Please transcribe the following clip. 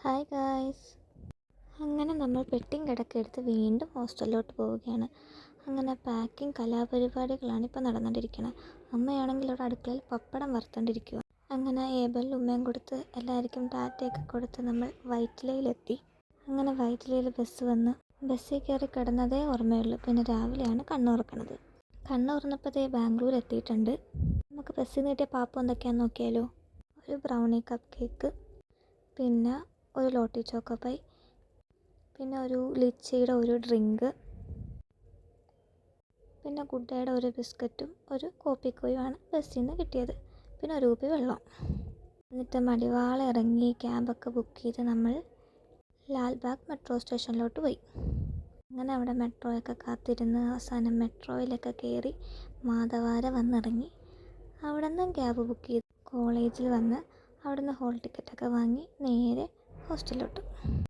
Hi guys. അങ്ങനെ നമ്മൾ പെട്ടിയും കിടക്ക എടുത്ത് വീണ്ടും ഹോസ്റ്റലിലോട്ട് പോവുകയാണ്. അങ്ങനെ പാക്കിങ് കലാപരിപാടികളാണ് ഇപ്പോൾ നടന്നുകൊണ്ടിരിക്കുന്നത്. അമ്മയാണെങ്കിൽ ഇവിടെ അടുക്കളയിൽ പപ്പടം വറുത്തോണ്ടിരിക്കുക. അങ്ങനെ ഏബലിൽ ഉമ്മയും കൊടുത്ത് എല്ലാവർക്കും ടാറ്റയൊക്കെ കൊടുത്ത് നമ്മൾ വൈറ്റിലയിലെത്തി. അങ്ങനെ വൈറ്റിലയിൽ ബസ് വന്ന് ബസ്സിൽ കയറി കിടന്നതേ ഓർമ്മയുള്ളൂ. പിന്നെ രാവിലെയാണ് കണ്ണുറക്കണത്. കണ്ണുറന്നപ്പോഴത്തേ ബാംഗ്ലൂർ എത്തിയിട്ടുണ്ട്. നമുക്ക് ബസ്സിൽ നിന്ന് കിട്ടിയ പാപ്പം എന്തൊക്കെയാണെന്ന് നോക്കിയാലോ. ഒരു ബ്രൗണി കപ്പ് കേക്ക്, പിന്നെ ഒരു ലോട്ടി ചോക്കോ പൈ, പിന്നെ ഒരു ലിച്ചിയുടെ ഒരു ഡ്രിങ്ക്, പിന്നെ ഗുഡ് ഡേയുടെ ഒരു ബിസ്ക്കറ്റും ഒരു കോപ്പിക്കോയുമാണ് ബസ്സിൽ നിന്ന് കിട്ടിയത്. പിന്നെ ഒരു കുപ്പി വെള്ളം. എന്നിട്ട് മടിവാള ഇറങ്ങി ക്യാബൊക്കെ ബുക്ക് ചെയ്ത് നമ്മൾ ലാൽബാഗ് മെട്രോ സ്റ്റേഷനിലോട്ട് പോയി. അങ്ങനെ അവിടെ മെട്രോയൊക്കെ കാത്തിരുന്ന് അവസാനം മെട്രോയിലൊക്കെ കയറി മാധവാര വന്നിറങ്ങി. അവിടെ നിന്നും ക്യാബ് ബുക്ക് ചെയ്ത് കോളേജിൽ വന്ന് അവിടെ നിന്ന് ഹോൾ ടിക്കറ്റൊക്കെ വാങ്ങി നേരെ ഹോസ്റ്റലിലോട്ട്.